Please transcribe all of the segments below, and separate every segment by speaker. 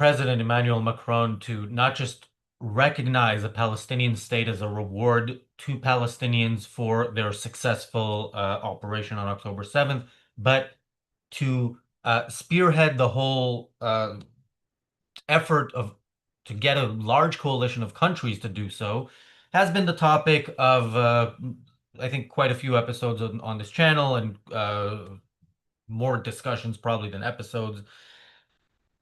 Speaker 1: President Emmanuel Macron to not just recognize a Palestinian state as a reward to Palestinians for their successful operation on October 7th, but to spearhead the whole effort of to get a large coalition of countries to do so has been the topic of I think quite a few episodes on this channel and more discussions probably than episodes.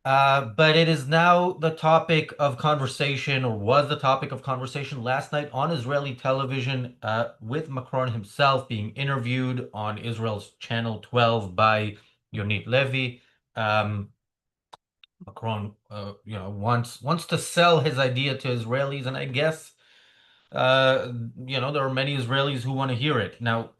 Speaker 1: But it is now the topic of conversation, or was the topic of conversation last night on Israeli television, with Macron himself being interviewed on Israel's Channel 12 by Yonit Levy. Macron, wants to sell his idea to Israelis, and I guess, there are many Israelis who want to hear it. Now,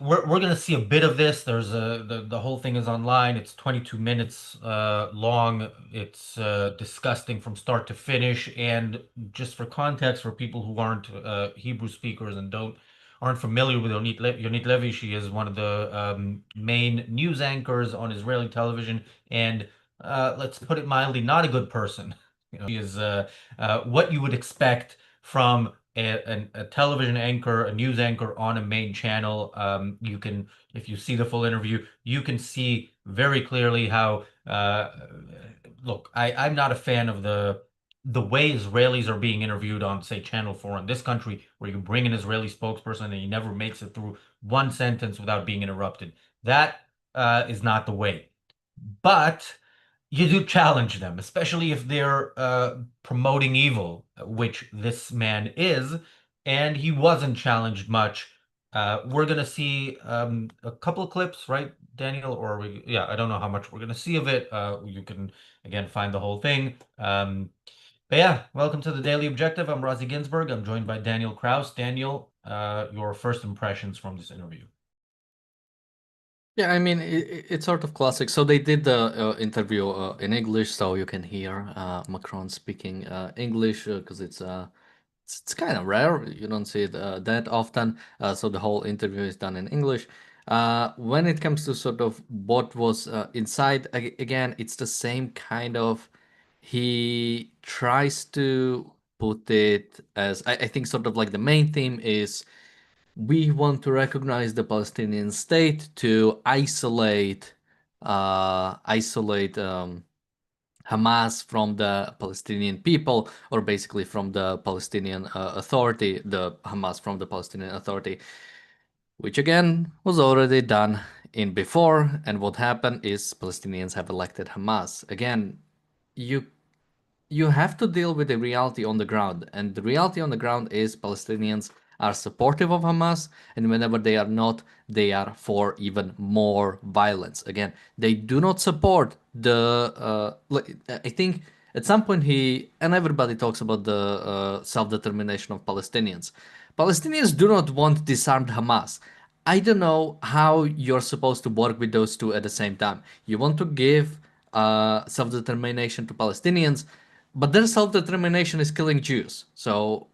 Speaker 1: we're gonna see a bit of this. There's the whole thing is online. It's 22 minutes long. It's disgusting from start to finish. And just for context, for people who aren't Hebrew speakers and aren't familiar with Yonit Levy, she is one of the main news anchors on Israeli television, and let's put it mildly, not a good person. She is what you would expect from a television anchor, a news anchor on a main channel. You can, if you see the full interview, you can see very clearly how, look, I'm not a fan of the way Israelis are being interviewed on, say, Channel 4 in this country, where you bring an Israeli spokesperson and he never makes it through one sentence without being interrupted. That is not the way. But you do challenge them, especially if they're promoting evil, which this man is, and he wasn't challenged much. We're gonna see a couple of clips, right, Daniel? Yeah, I don't know how much we're gonna see of it. You can again find the whole thing. But yeah, welcome to the Daily Objective. I'm Razi Ginsburg. I'm joined by Daniel Kraus. Daniel, your first impressions from this interview?
Speaker 2: Yeah, I mean, it's sort of classic. So they did the interview in English, so you can hear Macron speaking English because it's kind of rare. You don't see it that often. So the whole interview is done in English. When it comes to sort of what was inside, again, it's the same kind of. He tries to put it as I think sort of like the main theme is we want to recognize the Palestinian state to isolate Hamas from the Palestinian people, or basically from the Palestinian Authority, the Hamas from the Palestinian Authority, which again was already done in before. And what happened is Palestinians have elected Hamas. Again, you have to deal with the reality on the ground, and the reality on the ground is Palestinians are supportive of Hamas, and whenever they are not, they are for even more violence. Again, they do not support the. I think at some point and everybody talks about the self-determination of Palestinians. Palestinians do not want disarmed Hamas. I don't know how you're supposed to work with those two at the same time. You want to give self-determination to Palestinians, but their self-determination is killing Jews. So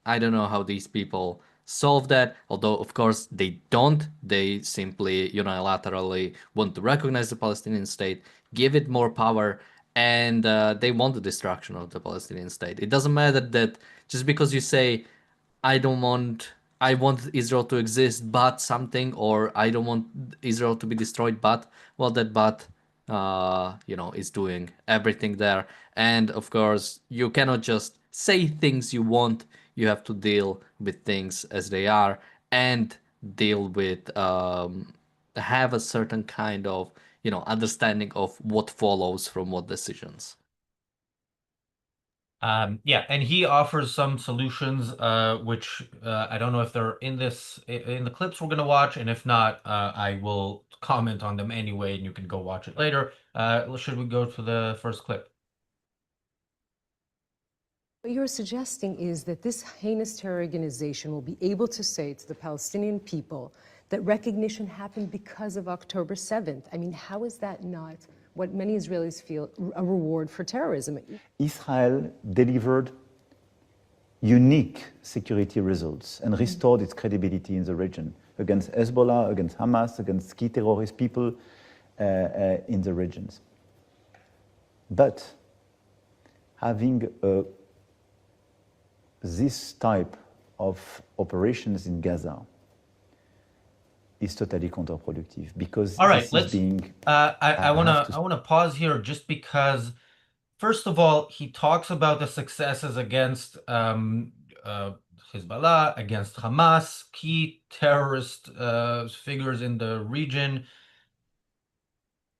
Speaker 2: I don't know how these people solve that, although of course they don't. They simply unilaterally want to recognize the Palestinian state, give it more power, and they want the destruction of the Palestinian state. It doesn't matter that just because you say, I want Israel to exist, but something, or I don't want Israel to be destroyed, but, well, that but, is doing everything there. And of course, you cannot just say things you want. You have to deal with things as they are and deal with, have a certain kind of, understanding of what follows from what decisions.
Speaker 1: Yeah, and he offers some solutions, which I don't know if they're in the clips we're gonna watch, and if not, I will comment on them anyway, and you can go watch it later. Should we go to the first clip?
Speaker 3: What you're suggesting is that this heinous terror organization will be able to say to the Palestinian people that recognition happened because of October 7th. I mean, how is that not what many Israelis feel a reward for terrorism?
Speaker 4: Israel delivered unique security results and restored its credibility in the region against Hezbollah, against Hamas, against key terrorist people in the regions. But having this type of operations in Gaza is totally counterproductive because
Speaker 1: All right,
Speaker 4: this is
Speaker 1: let's.
Speaker 4: being.
Speaker 1: I wanna pause here just because, first of all, he talks about the successes against Hezbollah, against Hamas, key terrorist figures in the region.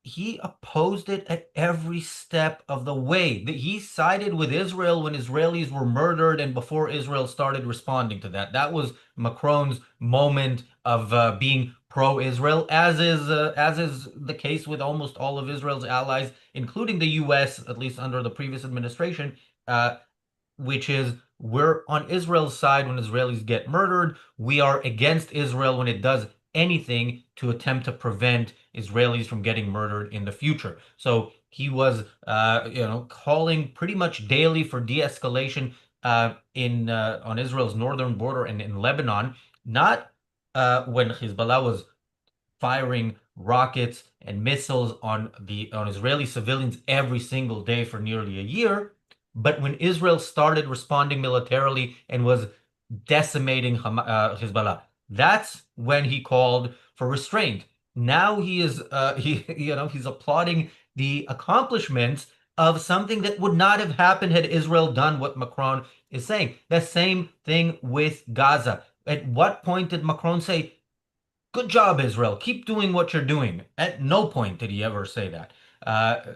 Speaker 1: He opposed it at every step of the way. He sided with Israel when Israelis were murdered and before Israel started responding to that. That was Macron's moment of being pro-Israel, as is the case with almost all of Israel's allies, including the U.S., at least under the previous administration. Which is we're on Israel's side when Israelis get murdered. We are against Israel when it does anything to attempt to prevent Israelis from getting murdered in the future. So he was, calling pretty much daily for de-escalation in on Israel's northern border and in Lebanon. Not when Hezbollah was firing rockets and missiles on Israeli civilians every single day for nearly a year. But when Israel started responding militarily and was decimating Hezbollah, that's when he called for restraint. Now he is he's applauding the accomplishments of something that would not have happened had Israel done what Macron is saying. The same thing with Gaza. At what point did Macron say, "Good job, Israel. Keep doing what you're doing"? At no point did he ever say that.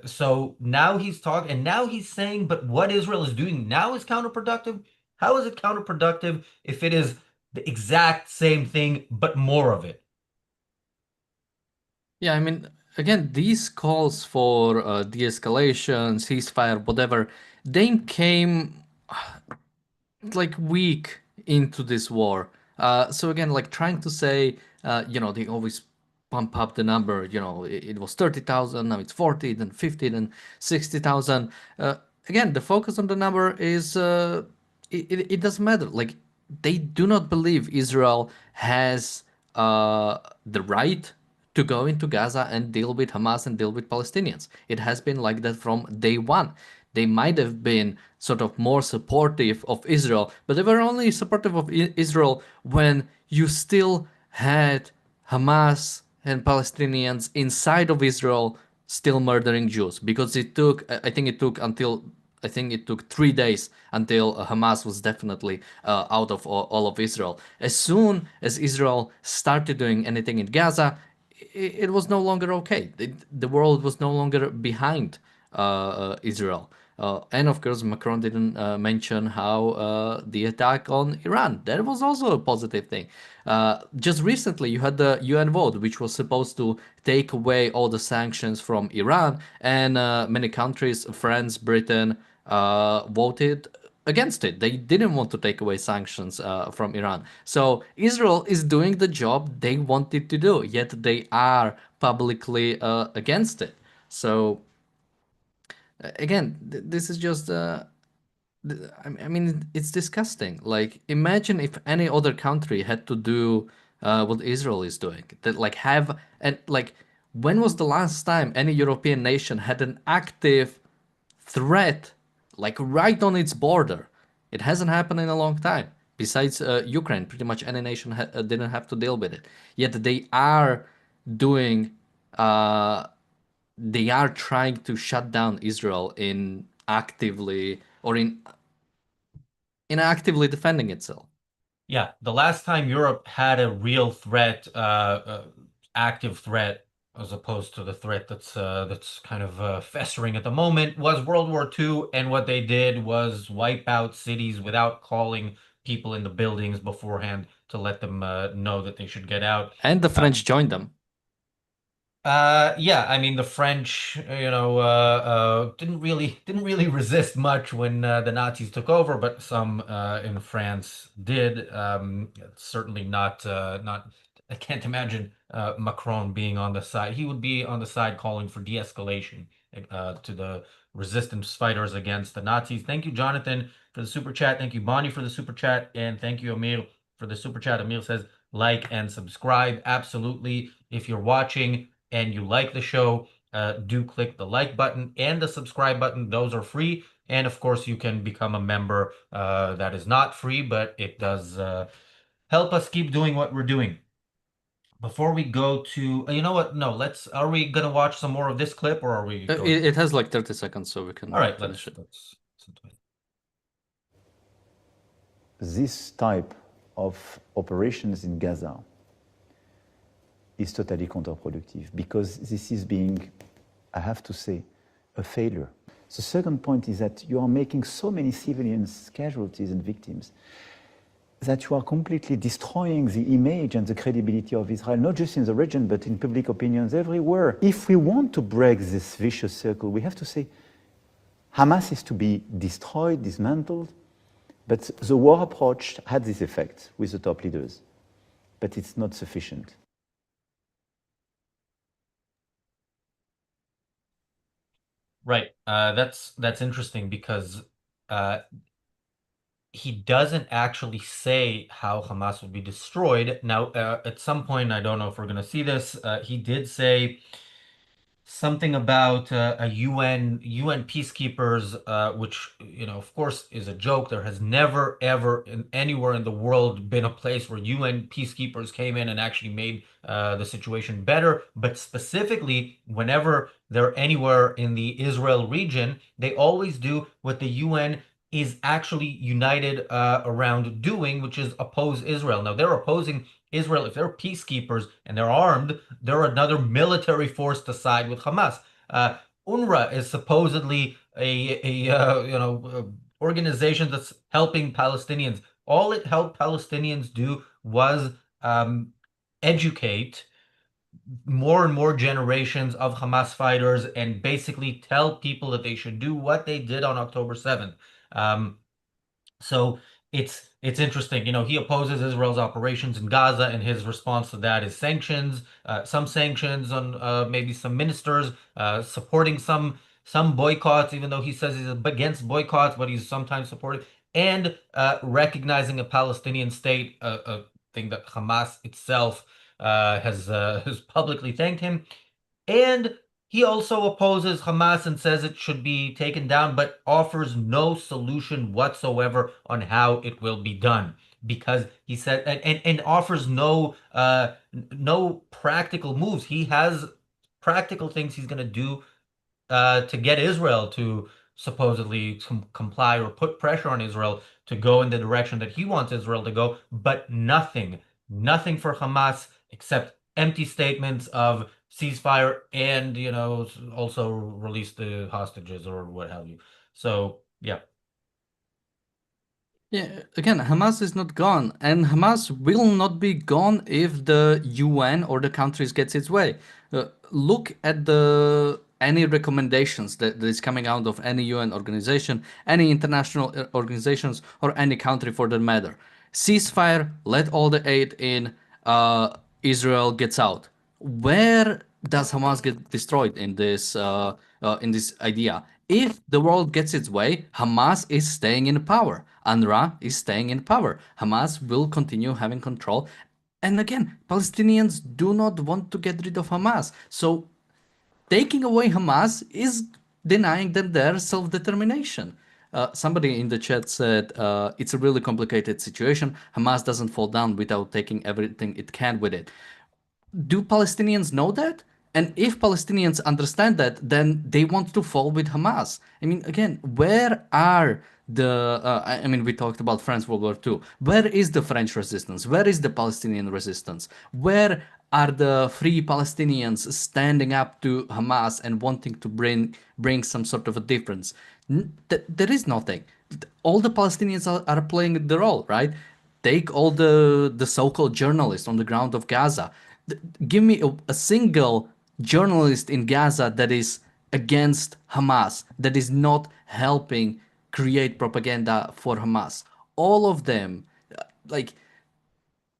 Speaker 1: So now he's talking, and now he's saying, but what Israel is doing now is counterproductive. How is it counterproductive if it is the exact same thing, but more of it?
Speaker 2: Yeah, I mean, again, these calls for de-escalation, ceasefire, whatever, they came like week into this war. So again, like trying to say, they always pump up the number. It was 30,000, now it's 40, then 50, then 60,000. Again, the focus on the number is it doesn't matter. Like they do not believe Israel has the right to go into Gaza and deal with Hamas and deal with Palestinians. It has been like that from day one. They might have been sort of more supportive of Israel, but they were only supportive of Israel when you still had Hamas and Palestinians inside of Israel still murdering Jews. Because I think it took 3 days until Hamas was definitely out of all of Israel. As soon as Israel started doing anything in Gaza, it was no longer okay. The world was no longer behind Israel. And of course, Macron didn't mention how the attack on Iran. That was also a positive thing. Just recently, you had the UN vote, which was supposed to take away all the sanctions from Iran, and many countries, France, Britain, voted against it. They didn't want to take away sanctions from Iran. So Israel is doing the job they wanted to do, yet they are publicly against it. So again, this is just I mean, it's disgusting. Like, imagine if any other country had to do what Israel is doing. That like have and like, when was the last time any European nation had an active threat like right on its border? It hasn't happened in a long time. Besides Ukraine, pretty much any nation didn't have to deal with it. Yet they are doing. They are trying to shut down Israel in actively or in actively defending itself.
Speaker 1: Yeah, the last time Europe had a real threat, active threat, as opposed to the threat that's kind of festering at the moment, was World War II, and what they did was wipe out cities without calling people in the buildings beforehand to let them know that they should get out.
Speaker 2: And the French joined them.
Speaker 1: Yeah, I mean the French, didn't really resist much when the Nazis took over, but some in France did. It's certainly not. I can't imagine Macron being on the side. He would be on the side calling for de-escalation to the resistance fighters against the Nazis. Thank you, Jonathan, for the super chat. Thank you, Bonnie, for the super chat, and thank you, Amir, for the super chat. Amir says like and subscribe. Absolutely, if you're watching and you like the show, do click the like button and the subscribe button. Those are free. And of course, you can become a member that is not free, but it does help us keep doing what we're doing. Before we go to, you know what? No, are we gonna watch some more of this clip or are we going?
Speaker 2: It has like 30 seconds, so we can
Speaker 1: All right,
Speaker 2: finish it.
Speaker 1: let's
Speaker 4: This type of operations in Gaza is totally counterproductive because this is being, I have to say, a failure. The second point is that you are making so many civilians casualties and victims that you are completely destroying the image and the credibility of Israel, not just in the region, but in public opinions everywhere. If we want to break this vicious circle, we have to say Hamas is to be destroyed, dismantled, but the war approach had this effect with the top leaders, but it's not sufficient.
Speaker 1: Right. That's interesting because he doesn't actually say how Hamas will be destroyed. Now, at some point, I don't know if we're going to see this, he did say something about a UN peacekeepers, which, you know, of course, is a joke. There has never, ever, anywhere in the world been a place where UN peacekeepers came in and actually made the situation better. But specifically, whenever they're anywhere in the Israel region, they always do what the UN is actually united around doing, which is oppose Israel. Now, they're opposing Israel. If they're peacekeepers and they're armed, they're another military force to side with Hamas. UNRWA is supposedly a organization that's helping Palestinians. All it helped Palestinians do was educate more and more generations of Hamas fighters and basically tell people that they should do what they did on October 7th. So it's interesting. You know, he opposes Israel's operations in Gaza, and his response to that is sanctions, some sanctions on maybe some ministers, supporting some boycotts, even though he says he's against boycotts, but he's sometimes supporting, and recognizing a Palestinian state, a thing that Hamas itself has publicly thanked him. And he also opposes Hamas and says it should be taken down, but offers no solution whatsoever on how it will be done. Because he said and offers no practical moves. He has practical things he's going to do to get Israel to supposedly comply or put pressure on Israel to go in the direction that he wants Israel to go, but nothing for Hamas except empty statements of ceasefire and, you know, also release the hostages or what have you. So, yeah.
Speaker 2: Yeah, again, Hamas is not gone, and Hamas will not be gone if the UN or the countries gets its way. Look at any recommendations that is coming out of any UN organization, any international organizations, or any country for that matter. Ceasefire, let all the aid in, Israel gets out. Where does Hamas get destroyed in this idea? If the world gets its way, Hamas is staying in power. UNRWA is staying in power. Hamas will continue having control. And again, Palestinians do not want to get rid of Hamas. So taking away Hamas is denying them their self-determination. Somebody in the chat said it's a really complicated situation. Hamas doesn't fall down without taking everything it can with it. Do Palestinians know that? And if Palestinians understand that, then they want to fall with Hamas. I mean, again, where are we talked about France World War II. Where is the French resistance? Where is the Palestinian resistance? Where are the free Palestinians standing up to Hamas and wanting to bring some sort of a difference? There is nothing. All the Palestinians are playing the role, right? Take all the so-called journalists on the ground of Gaza. Give me a single journalist in Gaza that is against Hamas, that is not helping create propaganda for Hamas. All of them, like,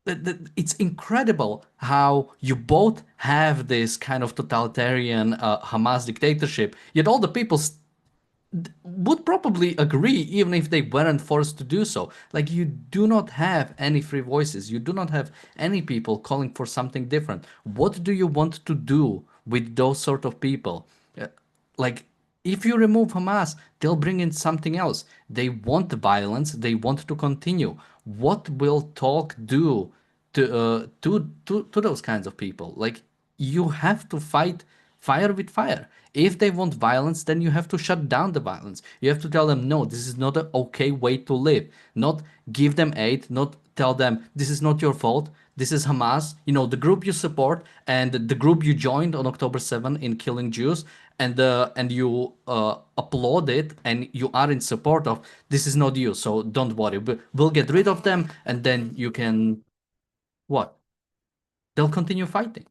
Speaker 2: it's incredible how you both have this kind of totalitarian Hamas dictatorship, yet all the people would probably agree even if they weren't forced to do so. Like, you do not have any free voices. You do not have any people calling for something different. What do you want to do with those sort of people. Uh, like, if you remove Hamas, they'll bring in something else. They want the violence. They want to continue. What will talk do to those kinds of people? Like, you have to fight fire with fire. If they want violence, then you have to shut down the violence. You have to tell them, no, this is not an okay way to live. Not give them aid, not tell them, this is not your fault. This is Hamas, the group you support and the group you joined on October 7 in killing Jews, and you applaud it and you are in support of. This is not you, so don't worry. We'll get rid of them, and then you can what? They'll continue fighting.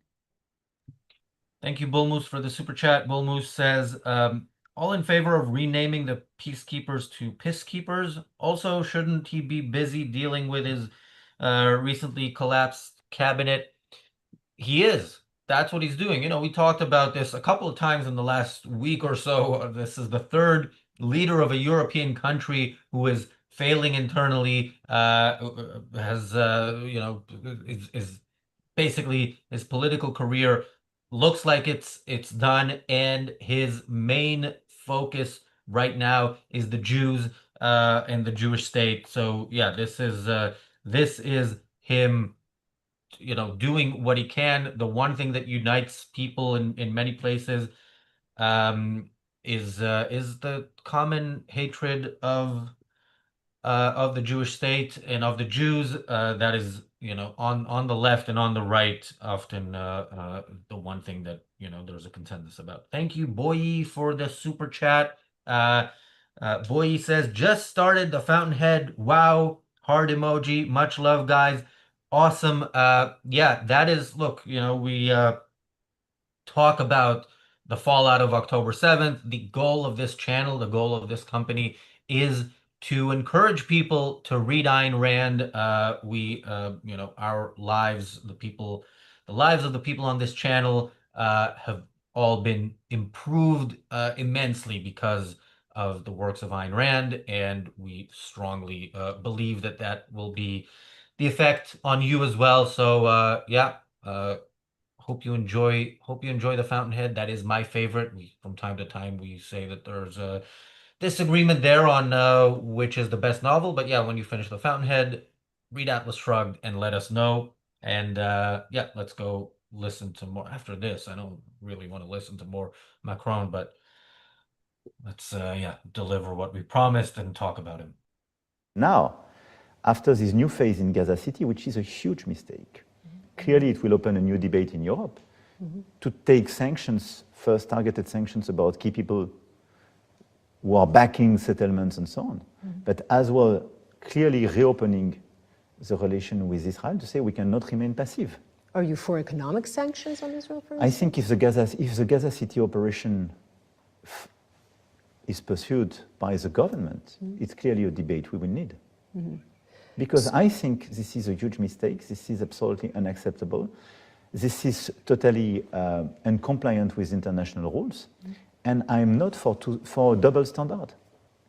Speaker 1: Thank you, Bullmoose, for the super chat. Bullmoose says, all in favor of renaming the peacekeepers to pisskeepers. Also, shouldn't he be busy dealing with his recently collapsed cabinet? He is. That's what he's doing. We talked about this a couple of times in the last week or so. This is the third leader of a European country who is failing internally, has, is basically his political career looks like it's done, and his main focus right now is the Jews and the Jewish state. So yeah, this is him, doing what he can. The one thing that unites people in many places is the common hatred of the Jewish state and of the Jews. That is, on the left and on the right, often the one thing that, there's a consensus about. Thank you, Boyi, for the super chat. Boyi says, just started the Fountainhead. Wow. Heart emoji. Much love, guys. Awesome. Yeah, that is, look, we talk about the fallout of October 7th. The goal of this channel, the goal of this company is to encourage people to read Ayn Rand. Our lives, the lives of the people on this channel have all been improved immensely because of the works of Ayn Rand, and we strongly believe that that will be the effect on you as well. So yeah, hope you enjoy the Fountainhead. That is my favorite. From time to time we say that there's a disagreement there on which is the best novel, but yeah, when you finish the Fountainhead, read Atlas Shrugged and let us know. And yeah, let's go listen to more after this. I don't really want to listen to more Macron, but let's yeah, deliver what we promised and talk about him.
Speaker 4: Now, after this new phase in Gaza City, which is a huge mistake, clearly it will open a new debate in Europe to take sanctions, first targeted sanctions about key people who are backing settlements and so on, but as well clearly reopening the relation with Israel to say we cannot remain passive.
Speaker 3: Are you for economic sanctions on Israel, for instance?
Speaker 4: I think if the Gaza City operation is pursued by the government, it's clearly a debate we will need. Because I think this is a huge mistake. This is absolutely unacceptable. This is totally uncompliant with international rules. And I'm not for a double standard.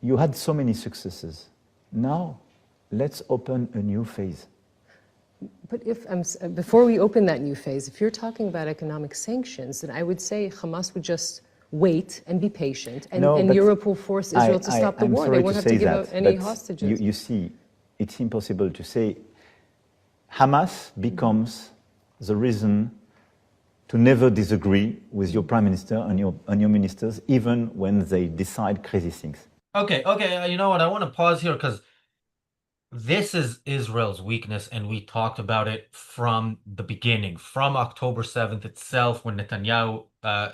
Speaker 4: You had so many successes. Now, let's open a new phase.
Speaker 3: But before we open that new phase, if you're talking about economic sanctions, then I would say Hamas would just wait and be patient, and Europe will force Israel to stop the war. They won't have to give out any hostages.
Speaker 4: You see, it's impossible to say Hamas becomes the reason to never disagree with your prime minister and your ministers, even when they decide crazy things.
Speaker 1: Okay, you know what? I want to pause here because this is Israel's weakness, and we talked about it from the beginning, from October 7th itself, when Netanyahu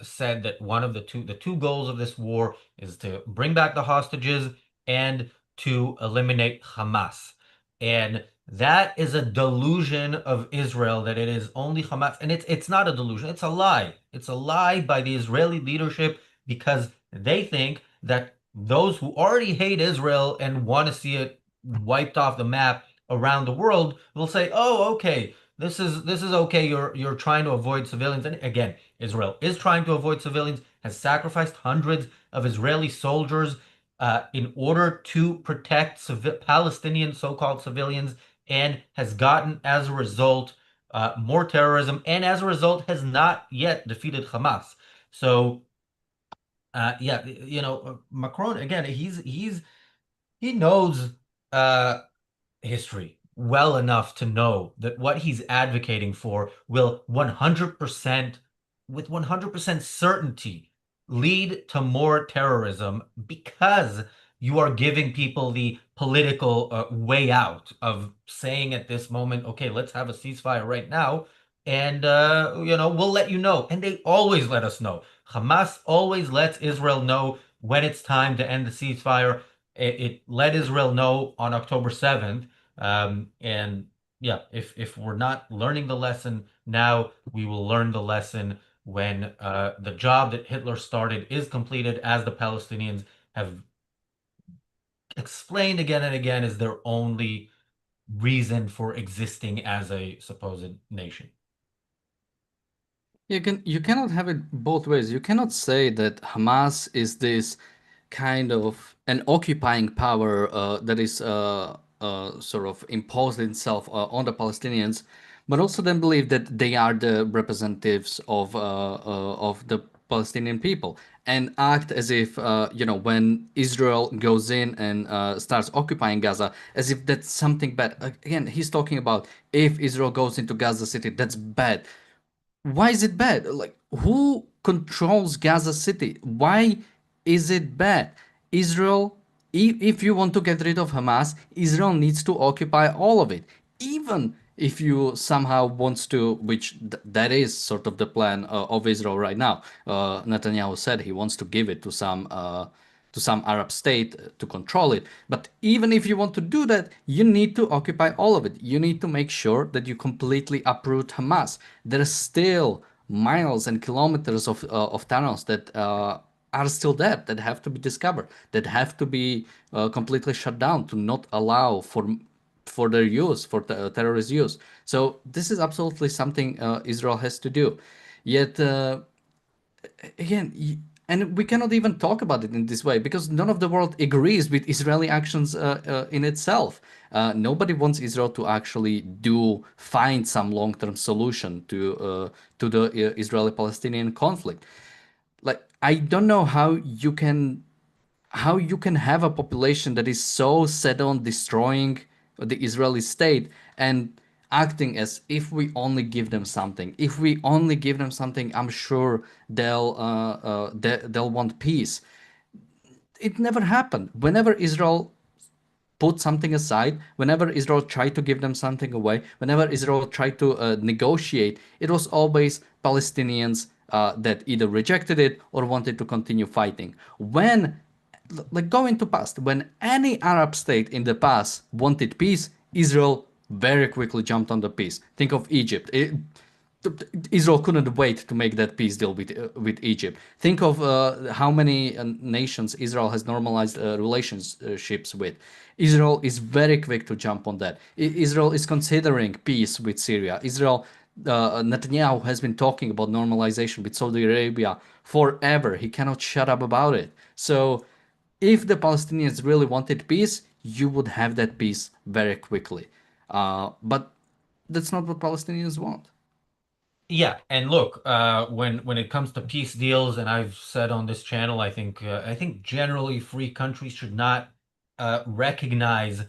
Speaker 1: said that one of the two goals of this war is to bring back the hostages and to eliminate Hamas. And that is a delusion of Israel, that it is only Hamas. And it's not a delusion. It's a lie. It's a lie by the Israeli leadership, because they think that those who already hate Israel and want to see it wiped off the map around the world will say, oh, okay, this is okay. You're trying to avoid civilians. And again, Israel is trying to avoid civilians, has sacrificed hundreds of Israeli soldiers in order to protect Palestinian so-called civilians, and has gotten, as a result, more terrorism, and as a result has not yet defeated Hamas. So yeah, Macron again, he knows history well enough to know that what he's advocating for will 100% with 100% certainty lead to more terrorism because you are giving people the political way out of saying at this moment, okay, let's have a ceasefire right now, and we'll let you know. And they always let us know. Hamas always lets Israel know when it's time to end the ceasefire. It let Israel know on October 7th. And yeah, if we're not learning the lesson now, we will learn the lesson when the job that Hitler started is completed, as the Palestinians have explained again and again, is their only reason for existing as a supposed nation.
Speaker 2: You cannot have it both ways. You cannot say that Hamas is this kind of an occupying power that is sort of imposed itself on the Palestinians, but also then believe that they are the representatives of the Palestinian people and act as if when Israel goes in and starts occupying Gaza, as if that's something bad. Again, he's talking about if Israel goes into Gaza City, that's bad. Why is it bad? Like, who controls Gaza City? Why is it bad? Israel, if you want to get rid of Hamas, Israel needs to occupy all of it. Even if you somehow wants to, which that is sort of the plan of Israel right now. Netanyahu said he wants to give it to some Arab state to control it. But even if you want to do that, you need to occupy all of it. You need to make sure that you completely uproot Hamas. There's still miles and kilometers of tunnels that are still there, that have to be discovered, that have to be completely shut down to not allow for their use, for terrorist use. So this is absolutely something Israel has to do. Yet again, and we cannot even talk about it in this way because none of the world agrees with Israeli actions in itself. Nobody wants Israel to actually find some long-term solution to the Israeli-Palestinian conflict. Like, I don't know how you can have a population that is so set on destroying the Israeli state and acting as if we only give them something. If we only give them something, I'm sure they'll want peace. It never happened. Whenever Israel put something aside, whenever Israel tried to give them something away, whenever Israel tried to negotiate, it was always Palestinians that either rejected it or wanted to continue fighting. Like go into past, when any Arab state in the past wanted peace, Israel very quickly jumped on the peace. Think of Egypt. Israel couldn't wait to make that peace deal with Egypt. Think of how many nations Israel has normalized relationships with. Israel is very quick to jump on that. Israel is considering peace with Syria. Netanyahu has been talking about normalization with Saudi Arabia forever. He cannot shut up about it. So, if the Palestinians really wanted peace, you would have that peace very quickly. But that's not what Palestinians want.
Speaker 1: Yeah, and look, when it comes to peace deals, and I've said on this channel, I think generally free countries should not recognize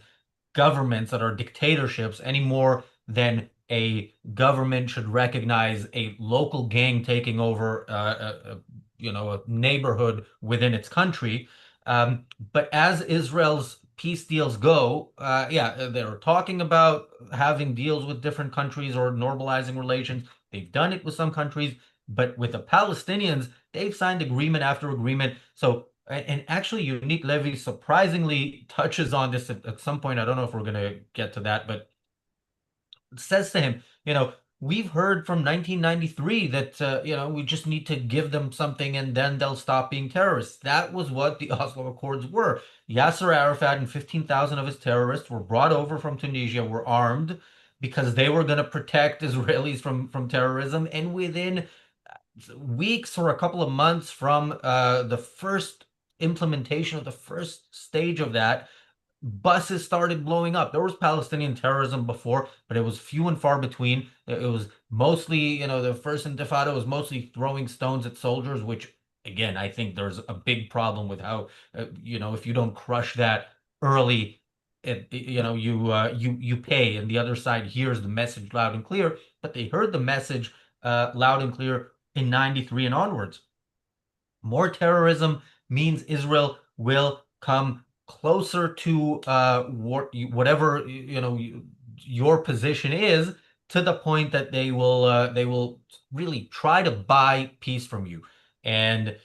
Speaker 1: governments that are dictatorships any more than a government should recognize a local gang taking over a neighborhood within its country. But as Israel's peace deals go, yeah, they're talking about having deals with different countries or normalizing relations. They've done it with some countries, but with the Palestinians, they've signed agreement after agreement. So, and actually, Unique Levy surprisingly touches on this at some point. I don't know if we're going to get to that, but says to him, we've heard from 1993 that, we just need to give them something and then they'll stop being terrorists. That was what the Oslo Accords were. Yasser Arafat and 15,000 of his terrorists were brought over from Tunisia, were armed because they were going to protect Israelis from terrorism. And within weeks or a couple of months from the first implementation of the first stage of that, buses started blowing up. There was Palestinian terrorism before, but it was few and far between. It was mostly, the first Intifada was mostly throwing stones at soldiers, which again, I think there's a big problem with how, if you don't crush that early, you pay, and the other side hears the message loud and clear. But they heard the message loud and clear in '93 and onwards. More terrorism means Israel will come closer to whatever your position is, to the point that they will really try to buy peace from you. And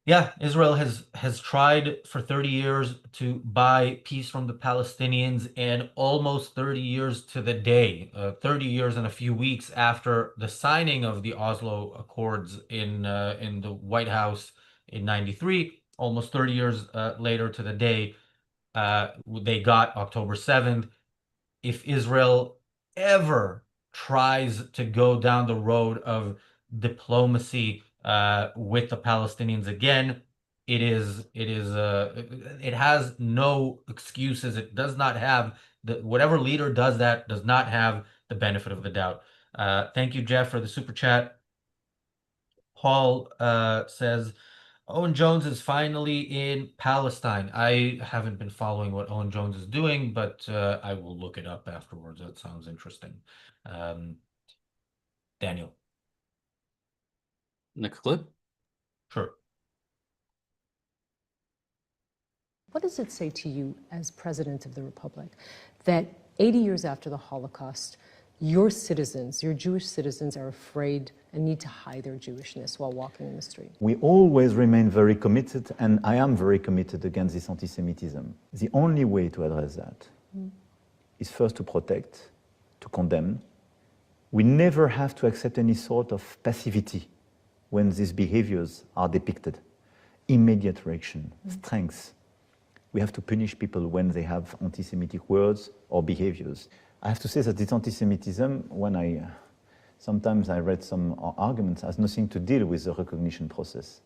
Speaker 1: yeah, Israel has tried for 30 years to buy peace from the Palestinians, and almost 30 years to the day, 30 years and a few weeks after the signing of the Oslo Accords in the White House in '93, almost 30 years later to the day, they got October 7th. If Israel ever tries to go down the road of diplomacy with the Palestinians again, it has no excuses. It does not have whatever leader does that does not have the benefit of the doubt. Thank you, Jeff, for the super chat. Paul says, Owen Jones is finally in Palestine. I haven't been following what Owen Jones is doing, but I will look it up afterwards. That sounds interesting. Daniel.
Speaker 2: Next clip.
Speaker 1: Sure.
Speaker 3: What does it say to you as President of the Republic that 80 years after the Holocaust, your citizens, your Jewish citizens, are afraid and need to hide their Jewishness while walking in the street?
Speaker 4: We always remain very committed, and I am very committed against this anti-Semitism. The only way to address that is first to protect, to condemn. We never have to accept any sort of passivity when these behaviors are depicted. Immediate reaction, strength. We have to punish people when they have anti-Semitic words or behaviors. I have to say that this anti-Semitism, sometimes I read some arguments, has nothing to do with the recognition process.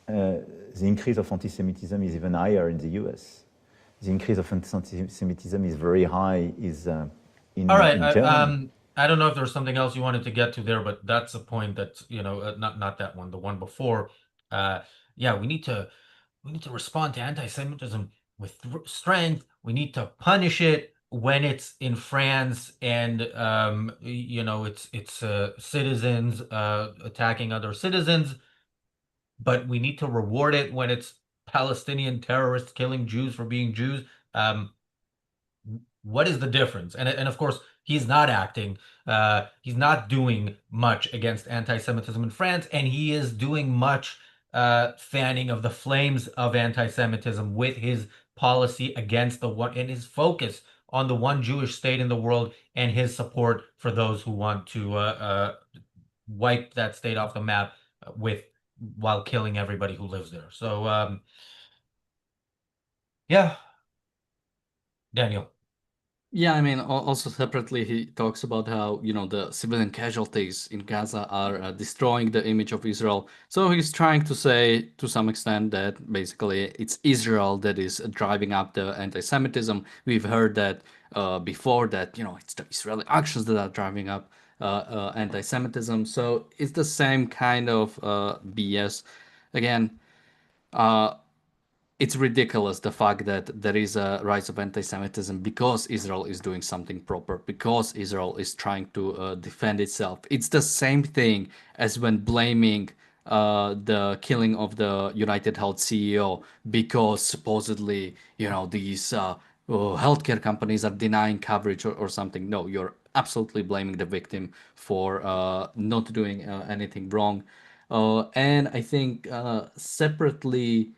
Speaker 4: The increase of anti-Semitism is even higher in the US. The increase of anti-Semitism is very high in
Speaker 1: All right.
Speaker 4: Germany.
Speaker 1: I don't know if there's something else you wanted to get to there, but that's a point that, not that one, the one before. Yeah, we need to respond to anti-Semitism with strength. We need to punish it when it's in France and it's citizens attacking other citizens. But we need to reward it when it's Palestinian terrorists killing Jews for being Jews. What is the difference? And of course, he's not acting. He's not doing much against anti-Semitism in France, and he is doing much fanning of the flames of anti-Semitism with his policy against the one, and his focus on the one Jewish state in the world, and his support for those who want to wipe that state off the map while killing everybody who lives there. So yeah, Daniel.
Speaker 2: Yeah, I mean, also separately, he talks about how, the civilian casualties in Gaza are destroying the image of Israel. So he's trying to say, to some extent, that basically it's Israel that is driving up the anti-Semitism. We've heard that before, that, it's the Israeli actions that are driving up anti-Semitism. So it's the same kind of BS. Again, it's ridiculous, the fact that there is a rise of anti-Semitism because Israel is doing something proper, because Israel is trying to defend itself. It's the same thing as when blaming the killing of the United Health CEO because supposedly, these healthcare companies are denying coverage or something. No, you're absolutely blaming the victim for not doing anything wrong. And I think separately,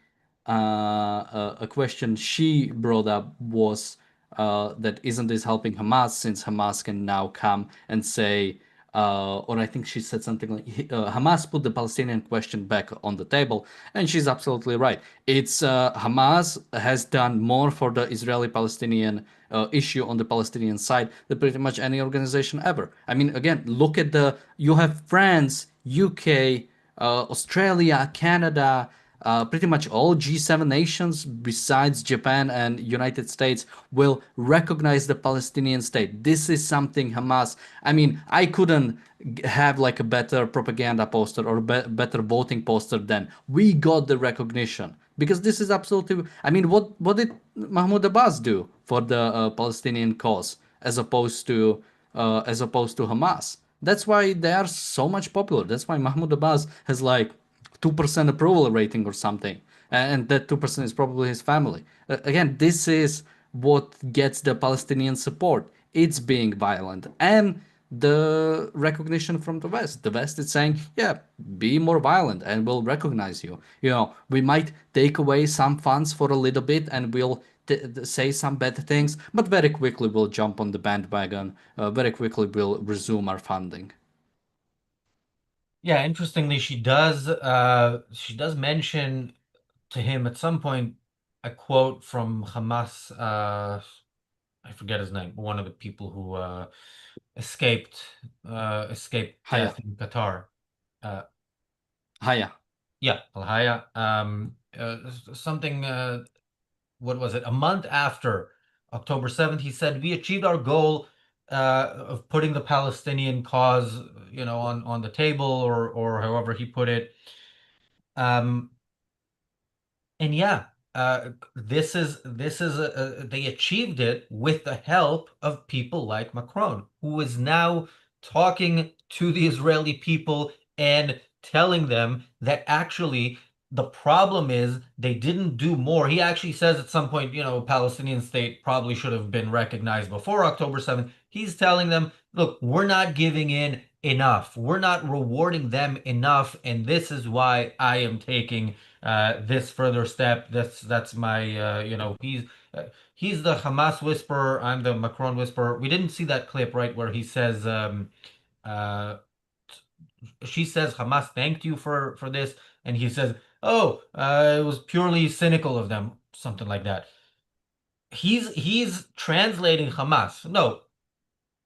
Speaker 2: a question she brought up was that isn't this helping Hamas, since Hamas can now come and say, or I think she said something like, Hamas put the Palestinian question back on the table, and she's absolutely right. It's Hamas has done more for the Israeli-Palestinian issue on the Palestinian side than pretty much any organization ever. I mean, again, look at you have France, UK, Australia, Canada, pretty much all G7 nations, besides Japan and United States, will recognize the Palestinian state. This is something Hamas. I mean, I couldn't have like a better propaganda poster or better voting poster than we got the recognition. Because this is absolutely. I mean, what did Mahmoud Abbas do for the Palestinian cause as opposed to Hamas? That's why they are so much popular. That's why Mahmoud Abbas has like 2% approval rating or something, and that 2% is probably his family. Again, this is what gets the Palestinian support. It's being violent and the recognition from the West. The West is saying, yeah, be more violent and we'll recognize you. You know, we might take away some funds for a little bit and we'll say some bad things, but very quickly we'll jump on the bandwagon. Very quickly we'll resume our funding.
Speaker 1: Yeah, interestingly, she does mention to him at some point a quote from Hamas, I forget his name, one of the people who escaped
Speaker 2: Haya.
Speaker 1: death in Qatar.
Speaker 2: Haya.
Speaker 1: Yeah, Al Haya. Something what was it? A month after October 7th, he said, "We achieved our goal of putting the Palestinian cause, on the table," or however he put it. Um, and yeah, they achieved it with the help of people like Macron, who is now talking to the Israeli people and telling them that actually the problem is they didn't do more. He actually says at some point, Palestinian state probably should have been recognized before October 7th. He's telling them, look, we're not giving in enough. We're not rewarding them enough, and this is why I am taking this further step. That's my he's the Hamas whisperer. I'm the Macron whisperer. We didn't see that clip, right, where he says uh, she says Hamas thanked you for this, and he says, oh, it was purely cynical of them, something like that. He's translating Hamas. No,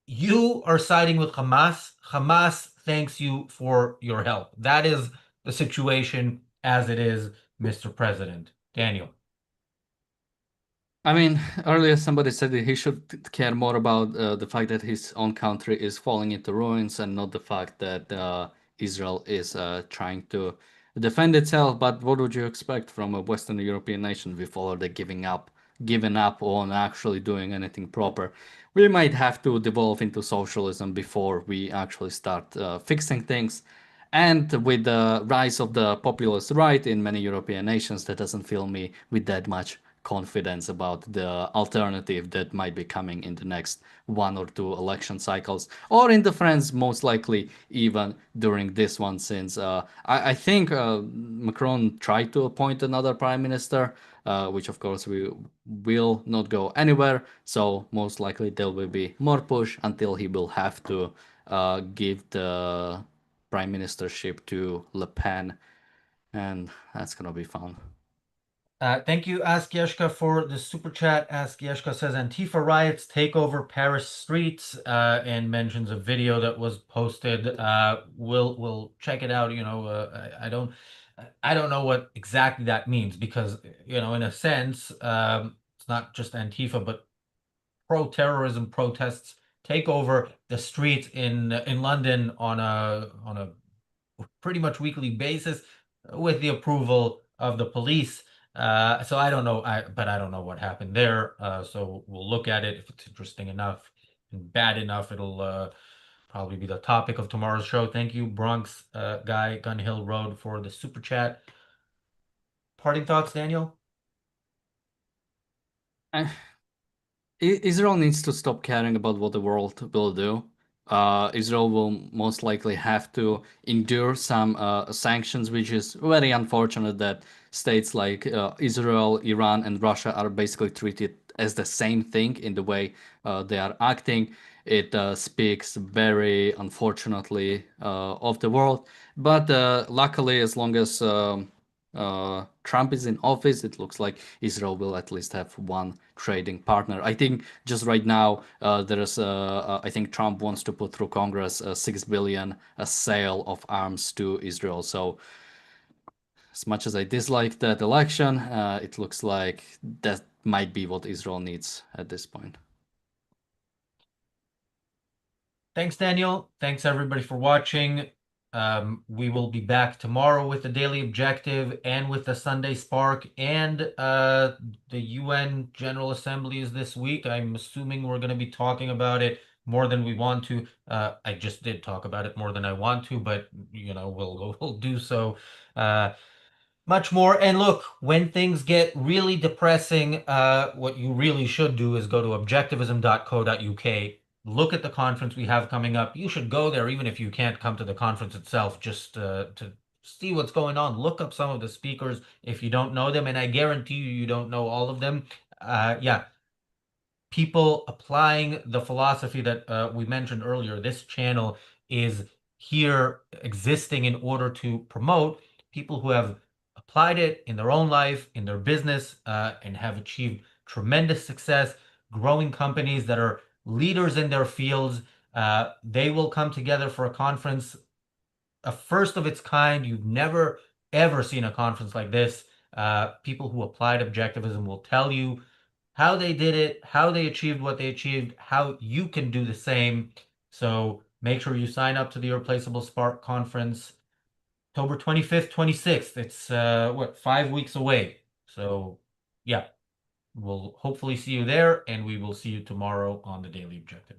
Speaker 1: you are siding with Hamas. Hamas thanks you for your help. That is the situation as it is, Mr. President. Daniel.
Speaker 2: I mean, earlier somebody said that he should care more about the fact that his own country is falling into ruins and not the fact that Israel is trying to defend itself. But what would you expect from a Western European nation with already giving up on actually doing anything proper? We might have to devolve into socialism before we actually start fixing things. And with the rise of the populist right in many European nations, that doesn't fill me with that much confidence about the alternative that might be coming in the next 1 or 2 election cycles, or in the France, most likely even during this one, since I think Macron tried to appoint another prime minister, which of course we will not go anywhere. So most likely there will be more push until he will have to give the prime ministership to Le Pen, and that's gonna be fun.
Speaker 1: Thank you, Ask Yeshka, for the super chat. Ask Yeshka says Antifa riots take over Paris streets, and mentions a video that was posted. We'll check it out. I don't know what exactly that means because in a sense, it's not just Antifa, but pro-terrorism protests take over the streets in London on a pretty much weekly basis with the approval of the police. So I don't know, but I don't know what happened there. So we'll look at it. If it's interesting enough and bad enough, it'll probably be the topic of tomorrow's show. Thank you, Bronx guy, Gun Hill Road, for the super chat. Parting thoughts, Daniel?
Speaker 2: Israel needs to stop caring about what the world will do. Israel will most likely have to endure some sanctions, which is very unfortunate that states like Israel, Iran, and Russia are basically treated as the same thing in the way they are acting. It speaks very unfortunately of the world. But luckily, as long as Trump is in office, it looks like Israel will at least have one trading partner. I think just right now I think Trump wants to put through Congress a $6 billion sale of arms to Israel. So as much as I dislike that election, it looks like that might be what Israel needs at this point.
Speaker 1: Thanks, Daniel. Thanks, everybody, for watching. We will be back tomorrow with the Daily Objective and with the Sunday Spark, and the UN General Assembly is this week. I'm assuming we're going to be talking about it more than we want to. I just did talk about it more than I want to, but we'll do so much more. And look, when things get really depressing, what you really should do is go to objectivism.co.uk. Look at the conference we have coming up. You should go there even if you can't come to the conference itself, just to see what's going on. Look up some of the speakers if you don't know them, and I guarantee you don't know all of them. Yeah, people applying the philosophy that we mentioned earlier. This channel is here existing in order to promote people who have applied it in their own life, in their business, and have achieved tremendous success, growing companies that are leaders in their fields. They will come together for a conference, a first of its kind. You've never, ever seen a conference like this. People who applied objectivism will tell you how they did it, how they achieved what they achieved, how you can do the same. So make sure you sign up to the Irreplaceable Spark Conference, October 25th, 26th. It's 5 weeks away. So yeah, we'll hopefully see you there, and we will see you tomorrow on the Daily Objective.